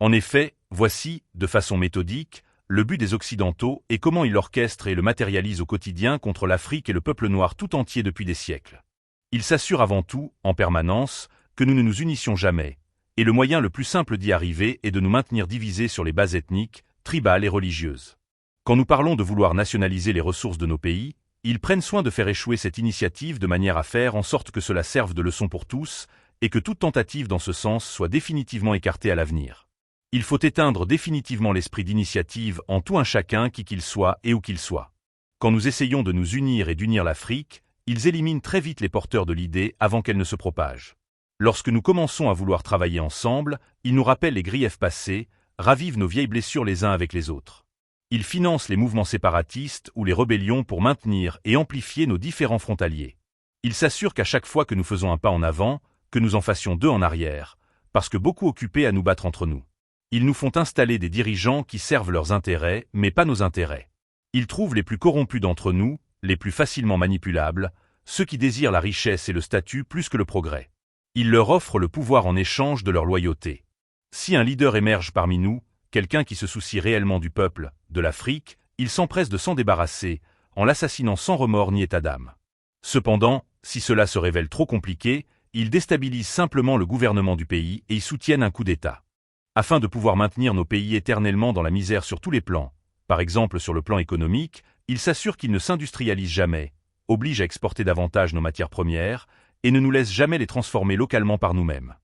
En effet, voici, de façon méthodique, le but des Occidentaux et comment ils l'orchestrent et le matérialisent au quotidien contre l'Afrique et le peuple noir tout entier depuis des siècles. Ils s'assurent avant tout, en permanence, que nous ne nous unissions jamais, et le moyen le plus simple d'y arriver est de nous maintenir divisés sur les bases ethniques, tribales et religieuses. Quand nous parlons de vouloir nationaliser les ressources de nos pays, ils prennent soin de faire échouer cette initiative de manière à faire en sorte que cela serve de leçon pour tous, et que toute tentative dans ce sens soit définitivement écartée à l'avenir. Il faut éteindre définitivement l'esprit d'initiative en tout un chacun qui qu'il soit et où qu'il soit. Quand nous essayons de nous unir et d'unir l'Afrique, ils éliminent très vite les porteurs de l'idée avant qu'elle ne se propage. Lorsque nous commençons à vouloir travailler ensemble, ils nous rappellent les griefs passés, ravivent nos vieilles blessures les uns avec les autres. Ils financent les mouvements séparatistes ou les rébellions pour maintenir et amplifier nos différents frontaliers. Ils s'assurent qu'à chaque fois que nous faisons un pas en avant, que nous en fassions deux en arrière, parce que beaucoup occupés à nous battre entre nous. Ils nous font installer des dirigeants qui servent leurs intérêts, mais pas nos intérêts. Ils trouvent les plus corrompus d'entre nous, les plus facilement manipulables, ceux qui désirent la richesse et le statut plus que le progrès. Ils leur offrent le pouvoir en échange de leur loyauté. Si un leader émerge parmi nous, quelqu'un qui se soucie réellement du peuple, de l'Afrique, ils s'empressent de s'en débarrasser, en l'assassinant sans remords ni état d'âme. Cependant, si cela se révèle trop compliqué, ils déstabilisent simplement le gouvernement du pays et y soutiennent un coup d'État. Afin de pouvoir maintenir nos pays éternellement dans la misère sur tous les plans, par exemple sur le plan économique, ils s'assurent qu'ils ne s'industrialisent jamais, obligent à exporter davantage nos matières premières, et ne nous laissent jamais les transformer localement par nous-mêmes.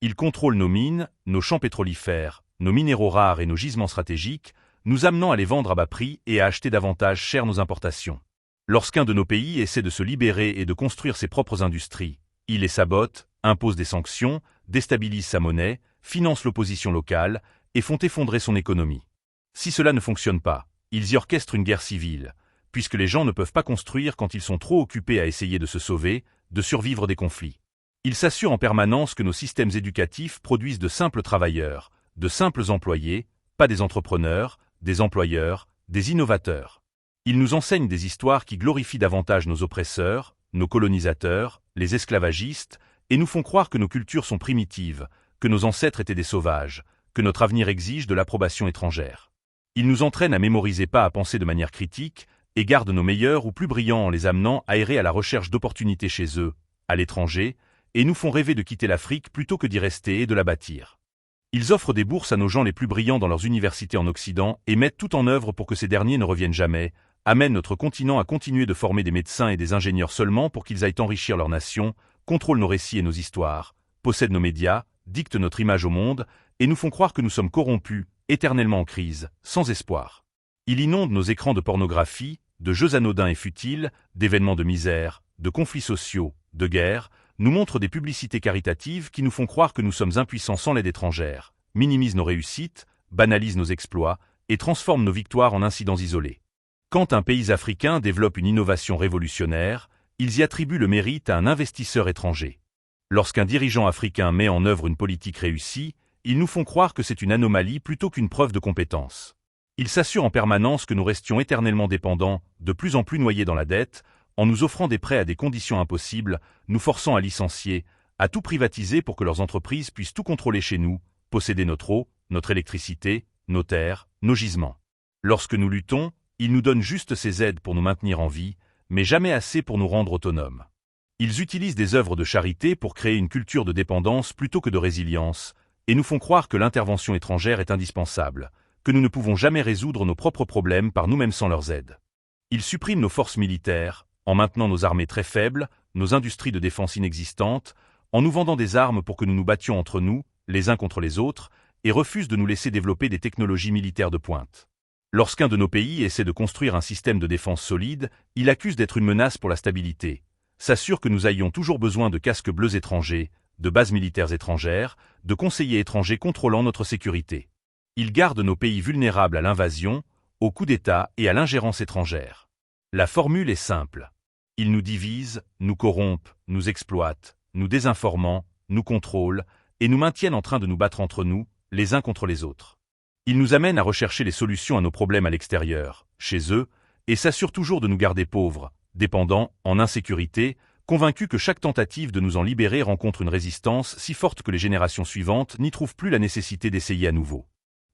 Ils contrôlent nos mines, nos champs pétrolifères, nos minéraux rares et nos gisements stratégiques, nous amenant à les vendre à bas prix et à acheter davantage cher nos importations. Lorsqu'un de nos pays essaie de se libérer et de construire ses propres industries, il les sabote, impose des sanctions, déstabilise sa monnaie, finance l'opposition locale et font effondrer son économie. Si cela ne fonctionne pas, ils y orchestrent une guerre civile, puisque les gens ne peuvent pas construire quand ils sont trop occupés à essayer de se sauver, de survivre des conflits. Ils s'assurent en permanence que nos systèmes éducatifs produisent de simples travailleurs, de simples employés, pas des entrepreneurs, des employeurs, des innovateurs. Ils nous enseignent des histoires qui glorifient davantage nos oppresseurs, nos colonisateurs, les esclavagistes, et nous font croire que nos cultures sont primitives, que nos ancêtres étaient des sauvages, que notre avenir exige de l'approbation étrangère. Ils nous entraînent à mémoriser pas à penser de manière critique, et gardent nos meilleurs ou plus brillants en les amenant à errer à la recherche d'opportunités chez eux, à l'étranger, et nous font rêver de quitter l'Afrique plutôt que d'y rester et de la bâtir. Ils offrent des bourses à nos gens les plus brillants dans leurs universités en Occident et mettent tout en œuvre pour que ces derniers ne reviennent jamais, amènent notre continent à continuer de former des médecins et des ingénieurs seulement pour qu'ils aillent enrichir leur nation, contrôlent nos récits et nos histoires, possèdent nos médias, dictent notre image au monde, et nous font croire que nous sommes corrompus, éternellement en crise, sans espoir. Ils inondent nos écrans de pornographie, de jeux anodins et futiles, d'événements de misère, de conflits sociaux, de guerres, nous montrent des publicités caritatives qui nous font croire que nous sommes impuissants sans l'aide étrangère, minimisent nos réussites, banalisent nos exploits, et transforment nos victoires en incidents isolés. Quand un pays africain développe une innovation révolutionnaire, ils y attribuent le mérite à un investisseur étranger. Lorsqu'un dirigeant africain met en œuvre une politique réussie, ils nous font croire que c'est une anomalie plutôt qu'une preuve de compétence. Ils s'assurent en permanence que nous restions éternellement dépendants, de plus en plus noyés dans la dette, en nous offrant des prêts à des conditions impossibles, nous forçant à licencier, à tout privatiser pour que leurs entreprises puissent tout contrôler chez nous, posséder notre eau, notre électricité, nos terres, nos gisements. Lorsque nous luttons, ils nous donnent juste ces aides pour nous maintenir en vie, mais jamais assez pour nous rendre autonomes. Ils utilisent des œuvres de charité pour créer une culture de dépendance plutôt que de résilience, et nous font croire que l'intervention étrangère est indispensable, que nous ne pouvons jamais résoudre nos propres problèmes par nous-mêmes sans leurs aides. Ils suppriment nos forces militaires, en maintenant nos armées très faibles, nos industries de défense inexistantes, en nous vendant des armes pour que nous nous battions entre nous, les uns contre les autres, et refusent de nous laisser développer des technologies militaires de pointe. Lorsqu'un de nos pays essaie de construire un système de défense solide, il accuse d'être une menace pour la stabilité, s'assure que nous ayons toujours besoin de casques bleus étrangers, de bases militaires étrangères, de conseillers étrangers contrôlant notre sécurité. Ils gardent nos pays vulnérables à l'invasion, aux coups d'État et à l'ingérence étrangère. La formule est simple. Ils nous divisent, nous corrompent, nous exploitent, nous désinformant, nous contrôlent, et nous maintiennent en train de nous battre entre nous, les uns contre les autres. Ils nous amènent à rechercher les solutions à nos problèmes à l'extérieur, chez eux, et s'assurent toujours de nous garder pauvres, dépendants, en insécurité, convaincus que chaque tentative de nous en libérer rencontre une résistance si forte que les générations suivantes n'y trouvent plus la nécessité d'essayer à nouveau.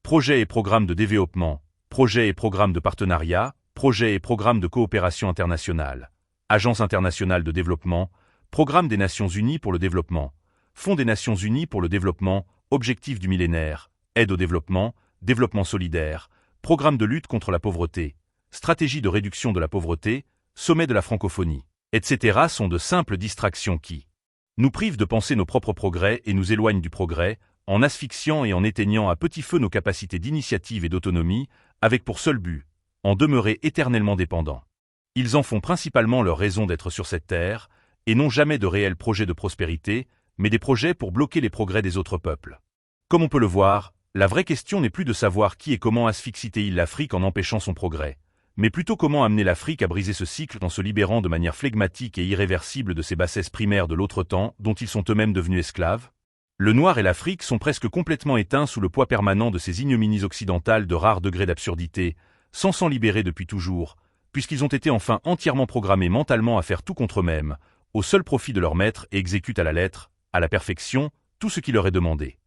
Projets et programmes de développement, projets et programmes de partenariat, projets et programmes de coopération internationale, Agence internationale de développement, Programme des Nations Unies pour le développement, Fonds des Nations Unies pour le développement, Objectifs du millénaire, Aide au développement, Développement solidaire, Programme de lutte contre la pauvreté, Stratégie de réduction de la pauvreté, Sommet de la francophonie, etc. sont de simples distractions qui nous privent de penser nos propres progrès et nous éloignent du progrès, en asphyxiant et en éteignant à petit feu nos capacités d'initiative et d'autonomie, avec pour seul but, en demeurer éternellement dépendants. Ils en font principalement leur raison d'être sur cette terre, et n'ont jamais de réels projets de prospérité, mais des projets pour bloquer les progrès des autres peuples. Comme on peut le voir, la vraie question n'est plus de savoir qui et comment asphyxie-t-il l'Afrique en empêchant son progrès, mais plutôt comment amener l'Afrique à briser ce cycle en se libérant de manière flegmatique et irréversible de ces bassesses primaires de l'autre temps dont ils sont eux-mêmes devenus esclaves. Le Noir et l'Afrique sont presque complètement éteints sous le poids permanent de ces ignominies occidentales de rare degré d'absurdité, sans s'en libérer depuis toujours, puisqu'ils ont été enfin entièrement programmés mentalement à faire tout contre eux-mêmes, au seul profit de leur maître et exécutent à la lettre, à la perfection, tout ce qui leur est demandé.